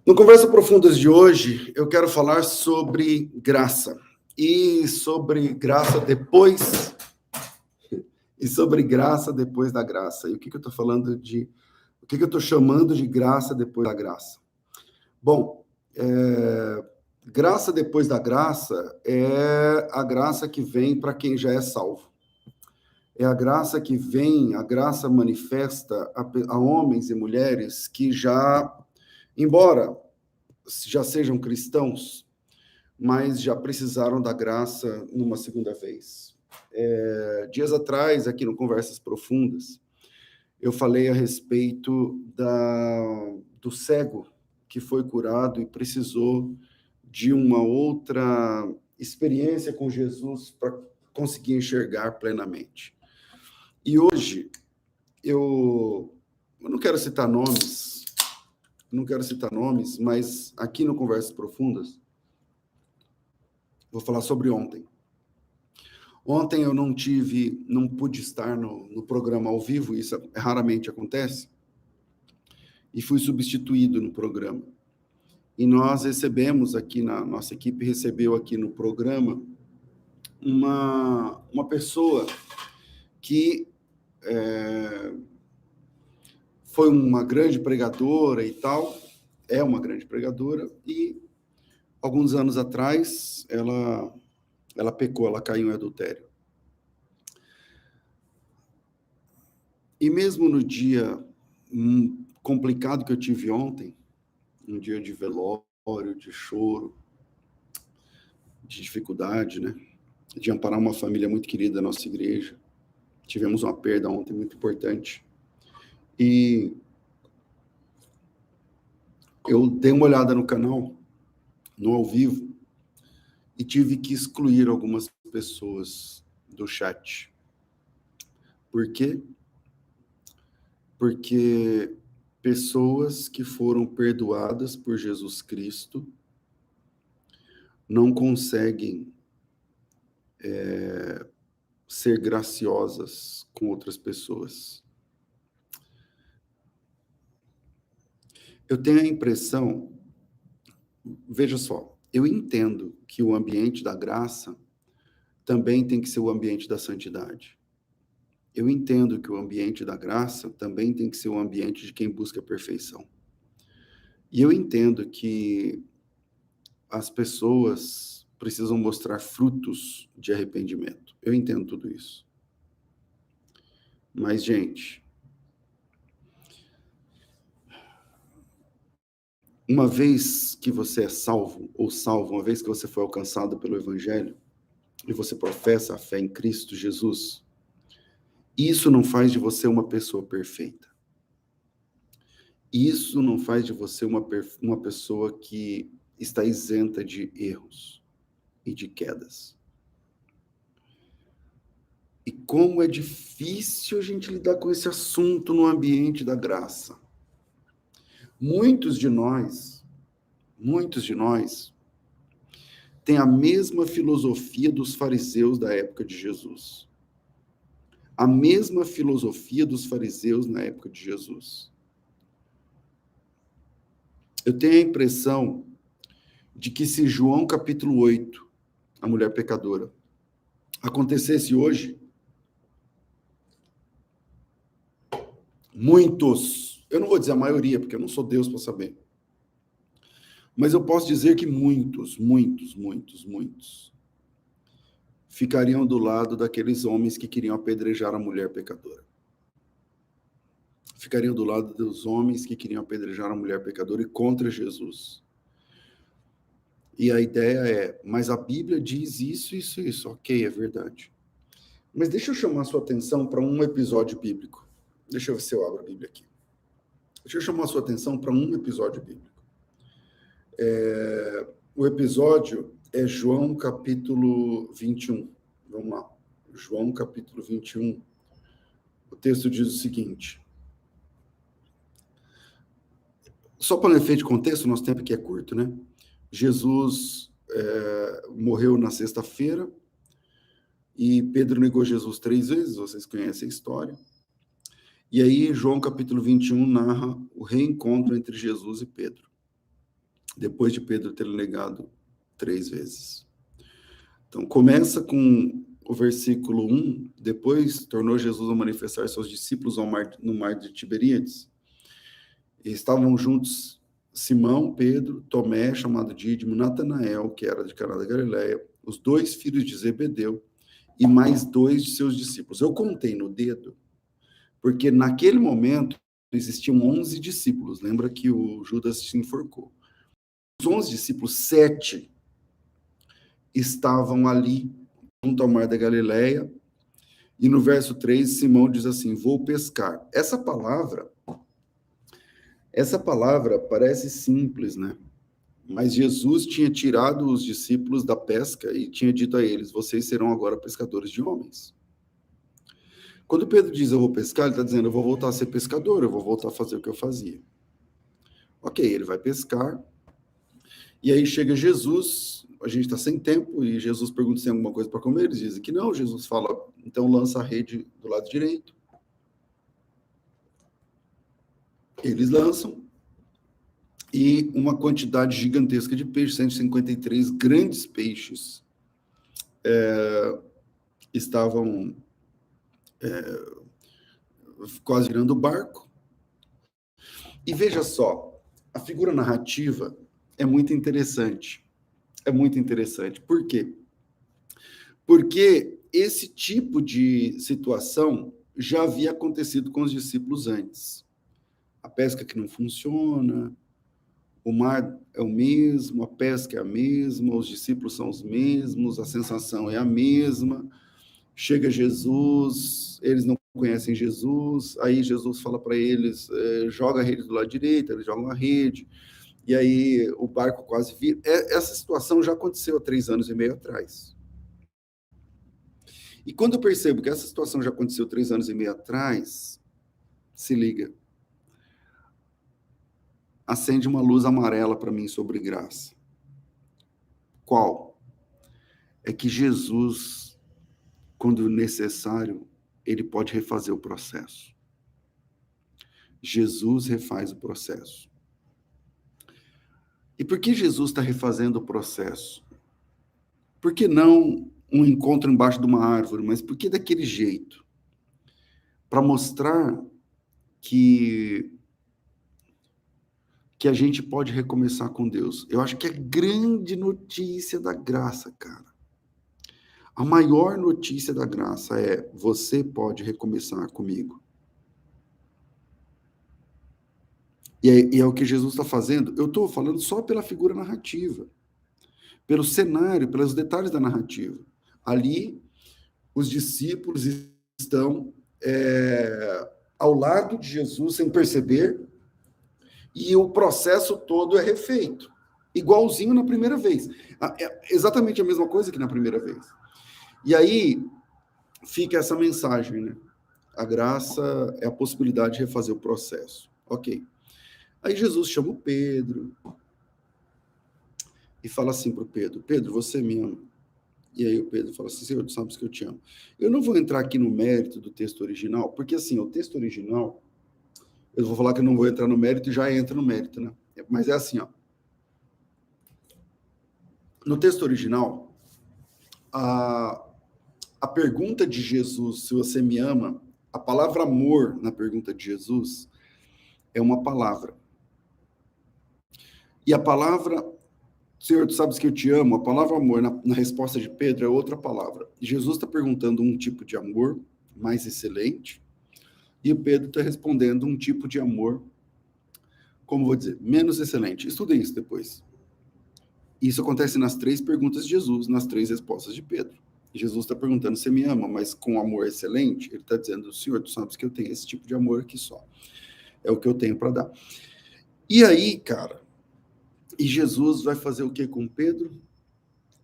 No Conversa Profundas de hoje, eu quero falar sobre graça. E sobre graça depois. E sobre graça depois da graça. E o que eu estou falando de. O que eu estou chamando de graça depois da graça? Bom, graça depois da graça é a graça que vem para quem já é salvo. É a graça que vem, a graça manifesta a homens e mulheres que já, embora já sejam cristãos, mas já precisaram da graça numa segunda vez. Dias atrás, aqui no Conversas Profundas, eu falei a respeito do cego que foi curado e precisou de uma outra experiência com Jesus para conseguir enxergar plenamente. E hoje, eu não quero citar nomes, mas aqui no Conversas Profundas, vou falar sobre ontem. Ontem eu não pude estar no programa ao vivo, isso raramente acontece, e fui substituído no programa. E nós recebemos aqui, nossa equipe recebeu aqui no programa uma pessoa que foi uma grande pregadora e tal, é uma grande pregadora, e alguns anos atrás ela pecou, ela caiu em adultério. E mesmo no dia complicado que eu tive ontem, um dia de velório, de choro, de dificuldade, né? De amparar uma família muito querida da nossa igreja. Tivemos uma perda ontem muito importante. E eu dei uma olhada no canal, no ao vivo, e tive que excluir algumas pessoas do chat. Por quê? Porque pessoas que foram perdoadas por Jesus Cristo não conseguem ser graciosas com outras pessoas. Eu tenho a impressão, veja só, eu entendo que o ambiente da graça também tem que ser o ambiente da santidade. Eu entendo que o ambiente da graça também tem que ser o ambiente de quem busca a perfeição. E eu entendo que as pessoas precisam mostrar frutos de arrependimento. Eu entendo tudo isso. Mas, gente, uma vez que você é salvo, ou salvo, uma vez que você foi alcançado pelo Evangelho, e você professa a fé em Cristo Jesus, isso não faz de você uma pessoa perfeita. Isso não faz de você uma pessoa que está isenta de erros e de quedas. E como é difícil a gente lidar com esse assunto no ambiente da graça. Muitos de nós têm a mesma filosofia dos fariseus da época de Jesus. A mesma filosofia dos fariseus na época de Jesus. Eu tenho a impressão de que se João capítulo 8, a mulher pecadora, acontecesse hoje, muitos, eu não vou dizer a maioria, porque eu não sou Deus para saber, mas eu posso dizer que muitos ficariam do lado daqueles homens que queriam apedrejar a mulher pecadora. Ficariam do lado dos homens que queriam apedrejar a mulher pecadora e contra Jesus. E a ideia é, mas a Bíblia diz isso. Ok, é verdade. Mas deixa eu chamar a sua atenção para um episódio bíblico. Deixa eu ver se eu abro a Bíblia aqui. Deixa eu chamar a sua atenção para um episódio bíblico. O episódio é João capítulo 21. Vamos lá. João capítulo 21. O texto diz o seguinte. Só para efeito de contexto, nosso tempo aqui é curto, né? Jesus morreu na sexta-feira e Pedro negou Jesus 3 vezes, vocês conhecem a história. E aí, João capítulo 21 narra o reencontro entre Jesus e Pedro. depois de Pedro ter negado 3 vezes. Então, começa com o versículo 1, depois tornou Jesus a manifestar seus discípulos no mar de Tiberíades. E estavam juntos Simão, Pedro, Tomé, chamado Dídimo, Natanael, que era de Caná da Galileia, os 2 filhos de Zebedeu e mais 2 de seus discípulos. Eu contei no dedo, porque naquele momento existiam 11 discípulos. Lembra que o Judas se enforcou. Os 11 discípulos, 7 estavam ali, junto ao mar da Galileia, e no verso 3, Simão diz assim, vou pescar. Essa palavra parece simples, né? Mas Jesus tinha tirado os discípulos da pesca e tinha dito a eles, vocês serão agora pescadores de homens. Quando Pedro diz, eu vou pescar, ele está dizendo, eu vou voltar a ser pescador, eu vou voltar a fazer o que eu fazia. Ok, ele vai pescar, e aí chega Jesus, a gente está sem tempo, e Jesus pergunta se tem alguma coisa para comer, eles dizem que não, Jesus fala, então lança a rede do lado direito. Eles lançam, e uma quantidade gigantesca de peixes, 153 grandes peixes, estavam quase virando o barco. E veja só, a figura narrativa é muito interessante. É muito interessante. Por quê? Porque esse tipo de situação já havia acontecido com os discípulos antes. A pesca que não funciona, o mar é o mesmo, a pesca é a mesma, os discípulos são os mesmos, a sensação é a mesma. Chega Jesus, eles não conhecem Jesus, aí Jesus fala para eles, joga a rede do lado direito, eles jogam a rede, e aí o barco quase vira. Essa situação já aconteceu há 3 anos e meio atrás. E quando eu percebo que essa situação já aconteceu 3 anos e meio atrás, se liga, acende uma luz amarela para mim sobre graça. Qual? É que Jesus, quando necessário, ele pode refazer o processo. Jesus refaz o processo. E por que Jesus está refazendo o processo? Por que não um encontro embaixo de uma árvore, mas por que daquele jeito? Para mostrar que a gente pode recomeçar com Deus. Eu acho que a grande notícia da graça, cara, a maior notícia da graça é: você pode recomeçar comigo. E é o que Jesus está fazendo. Eu estou falando só pela figura narrativa, pelo cenário, pelos detalhes da narrativa. Ali, os discípulos estão ao lado de Jesus sem perceber, e o processo todo é refeito, igualzinho na primeira vez. É exatamente a mesma coisa que na primeira vez. E aí fica essa mensagem, né? A graça é a possibilidade de refazer o processo. Ok. Aí Jesus chama o Pedro e fala assim para o Pedro, Pedro, você me ama? E aí o Pedro fala assim, Senhor, tu sabes que eu te amo. Eu não vou entrar aqui no mérito do texto original, porque assim, o texto original, eu vou falar que eu não vou entrar no mérito e já entra no mérito, né? Mas é assim, ó. No texto original, a pergunta de Jesus, se você me ama, a palavra amor na pergunta de Jesus é uma palavra. E a palavra, Senhor, tu sabes que eu te amo, a palavra amor na resposta de Pedro é outra palavra. Jesus está perguntando um tipo de amor mais excelente, e o Pedro está respondendo um tipo de amor, como vou dizer, menos excelente. Estudem isso depois. Isso acontece nas 3 perguntas de Jesus, nas 3 respostas de Pedro. Jesus está perguntando, você me ama, mas com amor excelente? Ele está dizendo, Senhor, tu sabes que eu tenho esse tipo de amor aqui só. É o que eu tenho para dar. E aí, cara, e Jesus vai fazer o que com Pedro?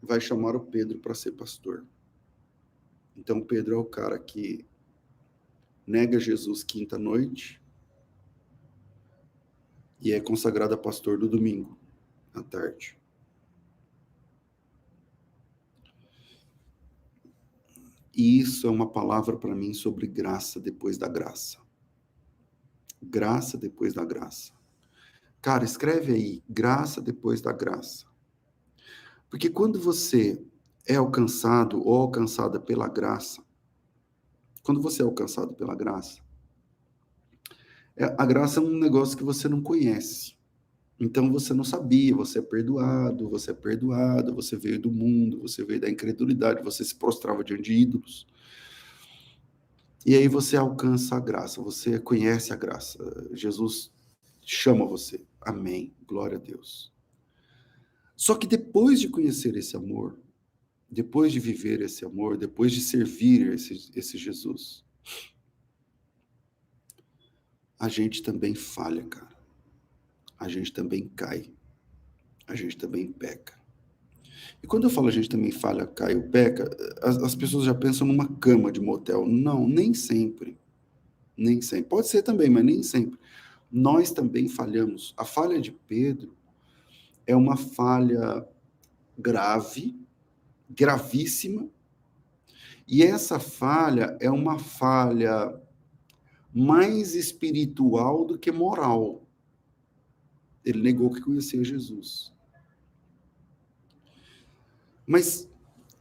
Vai chamar o Pedro para ser pastor. Então, Pedro é o cara que nega Jesus quinta-noite e é consagrado a pastor do domingo, à tarde. E isso é uma palavra para mim sobre graça depois da graça. Graça depois da graça. Cara, escreve aí, graça depois da graça. Porque quando você é alcançado ou alcançada pela graça, quando você é alcançado pela graça, a graça é um negócio que você não conhece. Então você não sabia, você é perdoado, você é perdoado, você veio do mundo, você veio da incredulidade, você se prostrava diante de ídolos. E aí você alcança a graça, você conhece a graça. Jesus chama você. Amém. Glória a Deus. Só que depois de conhecer esse amor, depois de viver esse amor, depois de servir esse Jesus, a gente também falha, cara. A gente também cai. A gente também peca. E quando eu falo a gente também falha, cai ou peca, as pessoas já pensam numa cama de motel. Não, nem sempre. Nem sempre. Pode ser também, mas nem sempre. Nós também falhamos. A falha de Pedro é uma falha grave, gravíssima, e essa falha é uma falha mais espiritual do que moral. Ele negou que conhecia Jesus. Mas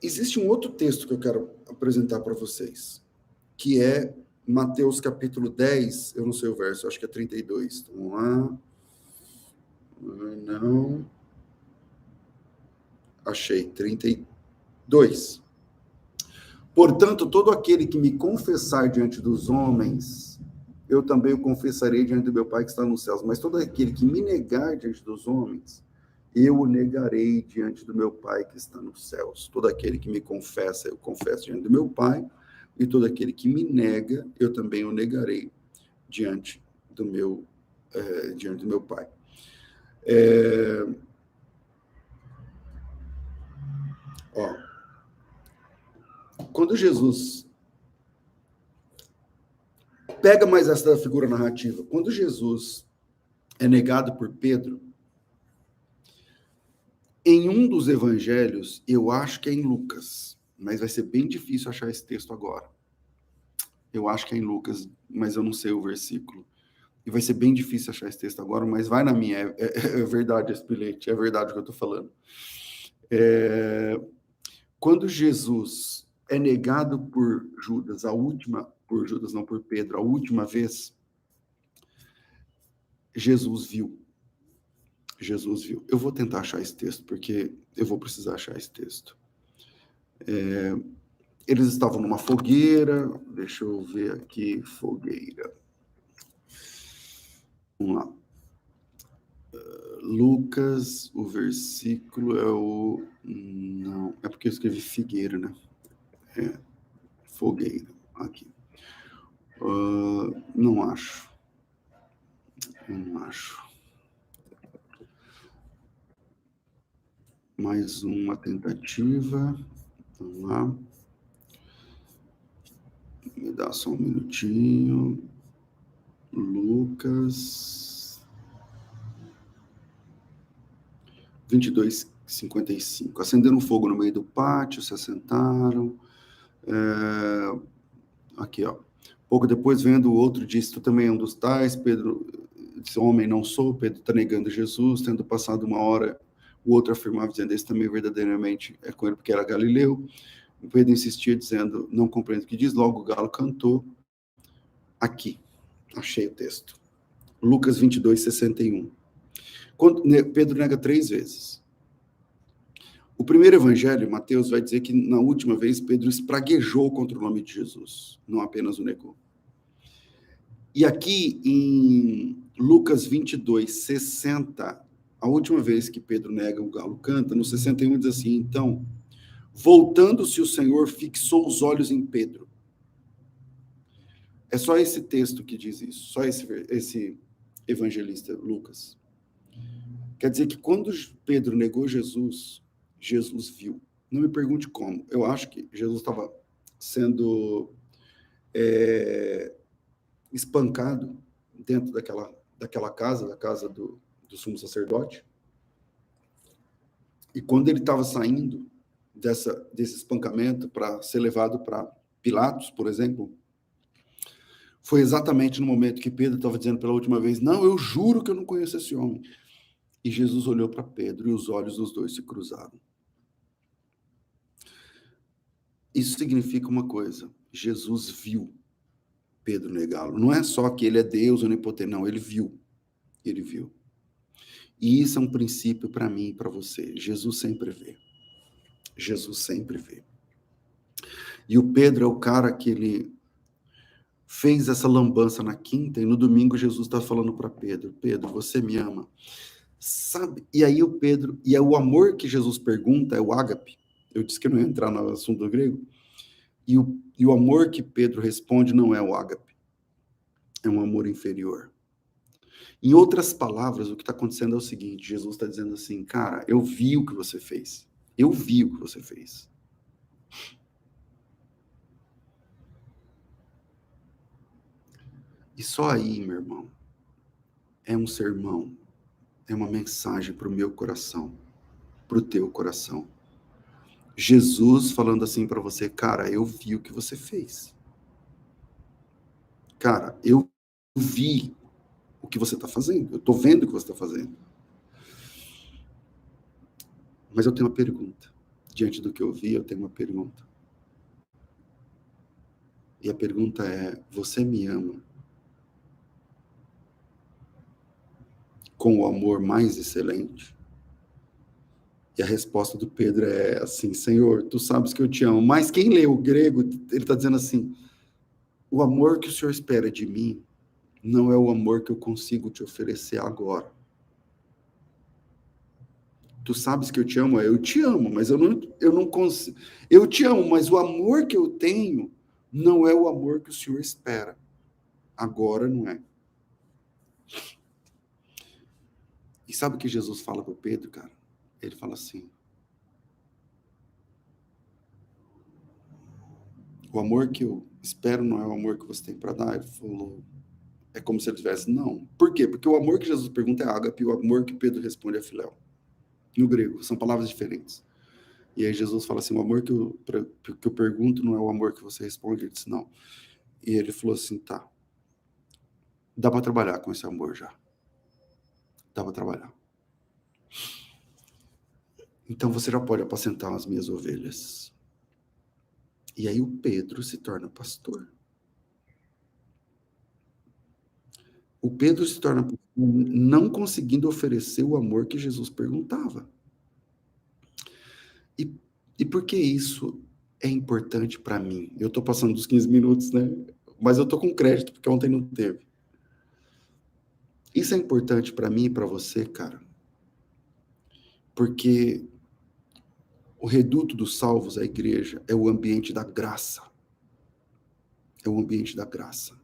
existe um outro texto que eu quero apresentar para vocês, que é Mateus capítulo 10, eu não sei o verso, acho que é 32. Vamos lá. Não. Achei, 32. Portanto, todo aquele que me confessar diante dos homens, eu também o confessarei diante do meu Pai que está nos céus. Mas todo aquele que me negar diante dos homens, eu o negarei diante do meu Pai que está nos céus. Todo aquele que me confessa, eu confesso diante do meu Pai, e todo aquele que me nega, eu também o negarei diante do meu Pai. Quando Jesus pega mais essa figura narrativa, quando Jesus é negado por Pedro, em um dos evangelhos, eu acho que é em Lucas, mas vai ser bem difícil achar esse texto agora. Eu acho que é em Lucas, mas eu não sei o versículo. E vai ser bem difícil achar esse texto agora, mas vai na minha. É verdade esse bilhete, é verdade o que eu estou falando. Quando Jesus é negado por Judas, por Judas não, por Pedro, a última vez, Jesus viu. Jesus viu. Eu vou tentar achar esse texto, porque eu vou precisar achar esse texto. Eles estavam numa fogueira, deixa eu ver aqui, fogueira. Vamos lá. Lucas, o versículo é o... Não, é porque eu escrevi figueira, né? Fogueira, aqui. Não acho. Não acho. Mais uma tentativa. Vamos lá. Me dá só um minutinho. Lucas 22:55. Acenderam fogo no meio do pátio, se assentaram. Aqui, ó. Pouco depois, vendo o outro, disse: Tu também é um dos tais. Pedro disse: Homem, não sou. Pedro está negando Jesus. Tendo passado uma hora, o outro afirmava, dizendo: Esse também verdadeiramente é com ele, porque era galileu. O Pedro insistia, dizendo: Não compreendo o que diz. Logo o galo cantou. Aqui, achei o texto. Lucas 22:61. Pedro nega 3 vezes. O primeiro evangelho, Mateus, vai dizer que na última vez Pedro espraguejou contra o nome de Jesus, não apenas o negou. E aqui em Lucas 22:60, a última vez que Pedro nega, o galo canta, no 61 diz assim: Então, voltando-se o Senhor, fixou os olhos em Pedro. É só esse texto que diz isso, só esse evangelista, Lucas. Quer dizer que quando Pedro negou Jesus, Jesus viu. Não me pergunte como. Eu acho que Jesus estava sendo espancado dentro daquela casa, da casa do sumo sacerdote. E quando ele estava saindo desse espancamento para ser levado para Pilatos, por exemplo, Foi exatamente no momento que Pedro estava dizendo pela última vez: não, eu juro que eu não conheço esse homem. E Jesus olhou para Pedro e os olhos dos dois se cruzaram. Isso significa uma coisa: Jesus viu Pedro negá-lo. Não é só que ele é Deus onipotente, não, ele viu. Ele viu. E isso é um princípio para mim e para você. Jesus sempre vê. Jesus sempre vê. E o Pedro é o cara que ele fez essa lambança na quinta, e no domingo Jesus está falando para Pedro: Pedro, você me ama? Sabe? E aí o Pedro, e é o amor que Jesus pergunta, é o ágape. Eu disse que eu não ia entrar no assunto do grego. E o amor que Pedro responde não é o ágape, é um amor inferior. Em outras palavras, o que está acontecendo é o seguinte: Jesus está dizendo assim, cara, eu vi o que você fez. Eu vi o que você fez. E só aí, meu irmão, é um sermão, é uma mensagem para o meu coração, para o teu coração. Jesus falando assim para você, cara, eu vi o que você fez. Cara, eu vi o que você está fazendo. Eu estou vendo o que você está fazendo. Mas eu tenho uma pergunta. Diante do que eu vi, eu tenho uma pergunta. E a pergunta é: você me ama com o amor mais excelente? E a resposta do Pedro é assim: Senhor, tu sabes que eu te amo. Mas quem lê o grego, ele está dizendo assim: o amor que o Senhor espera de mim não é o amor que eu consigo te oferecer agora. Tu sabes que eu te amo, eu te amo, mas eu não consigo. Eu te amo, mas o amor que eu tenho não é o amor que o Senhor espera. Agora não é. E sabe o que Jesus fala para Pedro, cara? Ele fala assim: o amor que eu espero não é o amor que você tem para dar. Ele falou, é como se ele tivesse, não. Por quê? Porque o amor que Jesus pergunta é ágape, e o amor que Pedro responde é filéu. No grego, são palavras diferentes. E aí Jesus fala assim: o amor que eu pergunto não é o amor que você responde. Ele disse, não. E ele falou assim, tá, dá para trabalhar com esse amor já. Dá para trabalhar. Então você já pode apacentar as minhas ovelhas. E aí o Pedro se torna pastor. O Pedro se torna pastor não conseguindo oferecer o amor que Jesus perguntava. E por que isso é importante para mim? Eu estou passando dos 15 minutos, né? Mas eu estou com crédito, porque ontem não teve. Isso é importante para mim e para você, cara, porque o reduto dos salvos, a igreja, é o ambiente da graça. É o ambiente da graça.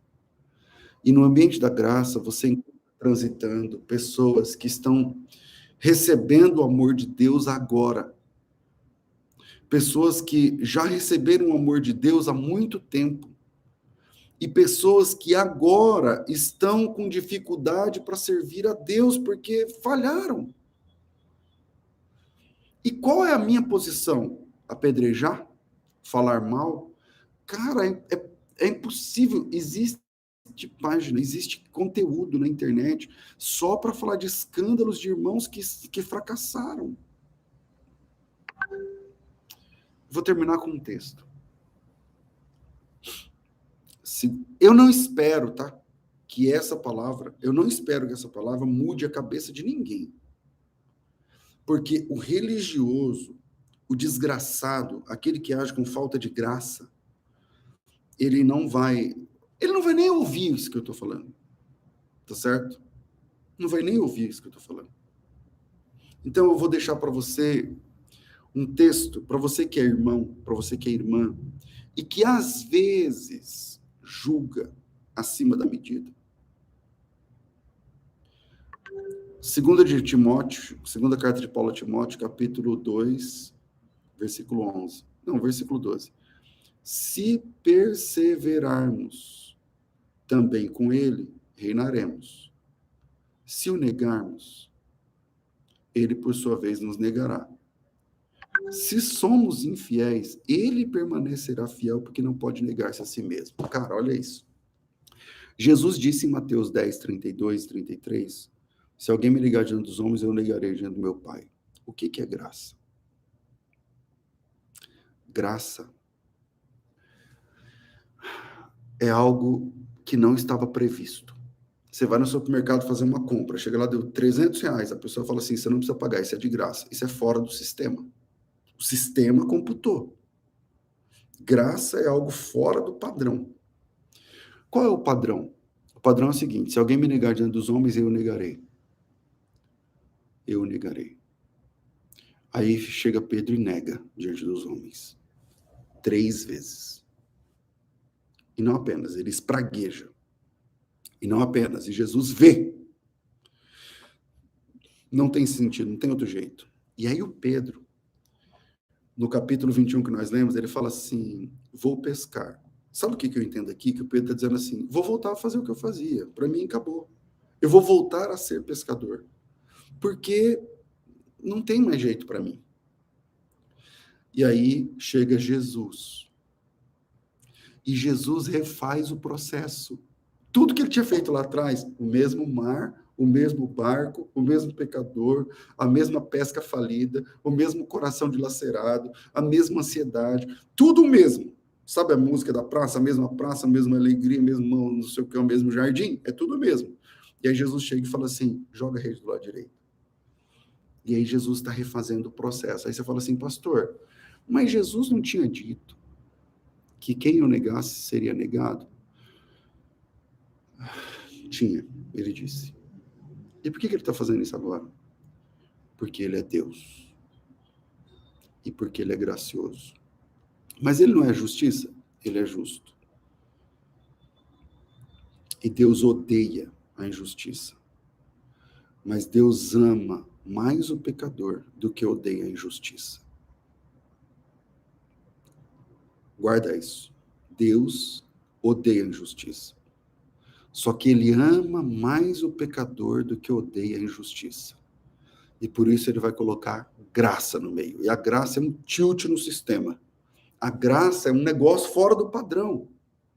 E no ambiente da graça, você encontra transitando pessoas que estão recebendo o amor de Deus agora. Pessoas que já receberam o amor de Deus há muito tempo. E pessoas que agora estão com dificuldade para servir a Deus porque falharam. E qual é a minha posição? Apedrejar? Falar mal? Cara, é impossível. Existe página, existe conteúdo na internet só para falar de escândalos de irmãos que fracassaram. Vou terminar com um texto. Eu não espero, tá? Eu não espero que essa palavra mude a cabeça de ninguém. Porque o religioso, o desgraçado, aquele que age com falta de graça, ele não vai nem ouvir isso que eu estou falando. Tá certo? Não vai nem ouvir isso que eu estou falando. Então eu vou deixar para você um texto, para você que é irmão, para você que é irmã, e que às vezes julga acima da medida. Segunda carta de Paulo a Timóteo, capítulo 2, versículo 11. Não, versículo 12. Se perseverarmos também com ele, reinaremos. Se o negarmos, ele, por sua vez, nos negará. Se somos infiéis, ele permanecerá fiel porque não pode negar-se a si mesmo. Cara, olha isso. Jesus disse em Mateus 10, 32, 33, se alguém me negar diante dos homens, eu negarei diante do meu Pai. O que é graça? Graça é algo que não estava previsto. Você vai no supermercado fazer uma compra, chega lá, deu R$300, a pessoa fala assim, você não precisa pagar, isso é de graça. Isso é fora do sistema. O sistema computou. Graça é algo fora do padrão. Qual é o padrão? O padrão é o seguinte, se alguém me negar diante dos homens, eu negarei. Eu negarei. Aí chega Pedro e nega diante dos homens. 3 vezes. E não apenas, ele espragueja. E não apenas, e Jesus vê. Não tem sentido, não tem outro jeito. E aí o Pedro, no capítulo 21 que nós lemos, ele fala assim, vou pescar. Sabe o que eu entendo aqui? Que o Pedro está dizendo assim, vou voltar a fazer o que eu fazia. Para mim, acabou. Eu vou voltar a ser pescador. Porque não tem mais jeito para mim. E aí chega Jesus. E Jesus refaz o processo. Tudo que ele tinha feito lá atrás, o mesmo mar, o mesmo barco, o mesmo pecador, a mesma pesca falida, o mesmo coração dilacerado, a mesma ansiedade, tudo o mesmo. Sabe a música da praça, a mesma alegria, mesmo não sei o que, o mesmo jardim? É tudo o mesmo. E aí Jesus chega e fala assim, joga a rede do lado direito. E aí Jesus está refazendo o processo. Aí você fala assim, pastor, mas Jesus não tinha dito que quem o negasse seria negado? Tinha, ele disse. E por que ele está fazendo isso agora? Porque ele é Deus. E porque ele é gracioso. Mas ele não é justiça? Ele é justo. E Deus odeia a injustiça. Mas Deus ama mais o pecador do que odeia a injustiça. Guarda isso. Deus odeia a injustiça. Só que ele ama mais o pecador do que odeia a injustiça. E por isso ele vai colocar graça no meio. E a graça é um tilt no sistema. A graça é um negócio fora do padrão.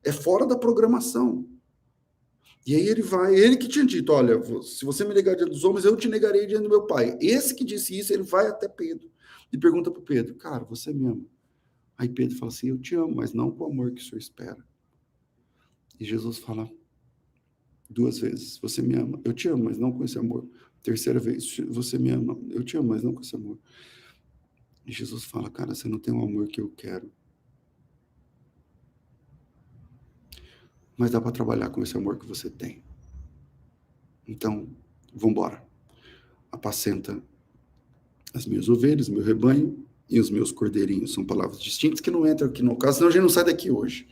É fora da programação. E aí ele que tinha dito, olha, se você me negar diante dos homens, eu te negarei diante do meu Pai. Esse que disse isso, ele vai até Pedro. E pergunta para Pedro, cara, você me ama? Aí Pedro fala assim, eu te amo, mas não com o amor que o senhor espera. E Jesus fala 2 vezes, você me ama? Eu te amo, mas não com esse amor. 3ª vez, você me ama? Eu te amo, mas não com esse amor. E Jesus fala, cara, você não tem o amor que eu quero. Mas dá para trabalhar com esse amor que você tem. Então, vamos embora. Apacenta as minhas ovelhas, meu rebanho e os meus cordeirinhos. São palavras distintas que não entram aqui no caso, senão a gente não sai daqui hoje.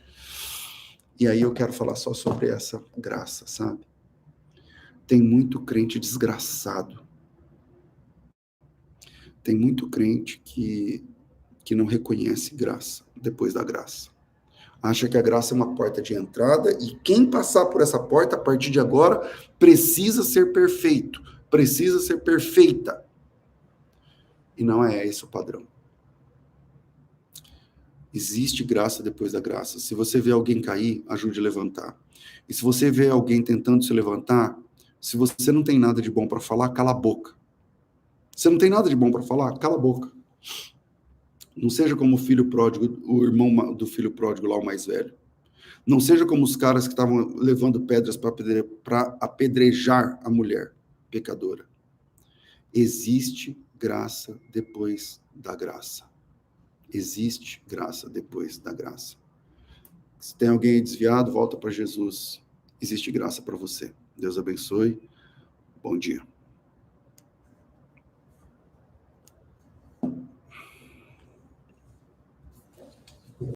E aí eu quero falar só sobre essa graça, sabe? Tem muito crente desgraçado. Tem muito crente que não reconhece graça depois da graça. Acha que a graça é uma porta de entrada e quem passar por essa porta, a partir de agora, precisa ser perfeito, precisa ser perfeita. E não é esse o padrão. Existe graça depois da graça. Se você vê alguém cair, ajude a levantar. E se você vê alguém tentando se levantar, se você não tem nada de bom para falar, cala a boca. Você não tem nada de bom para falar? Cala a boca. Não seja como o filho pródigo, o irmão do filho pródigo lá, o mais velho. Não seja como os caras que estavam levando pedras para apedrejar a mulher pecadora. Existe graça depois da graça. Existe graça depois da graça. Se tem alguém desviado, volta para Jesus. Existe graça para você. Deus abençoe. Bom dia.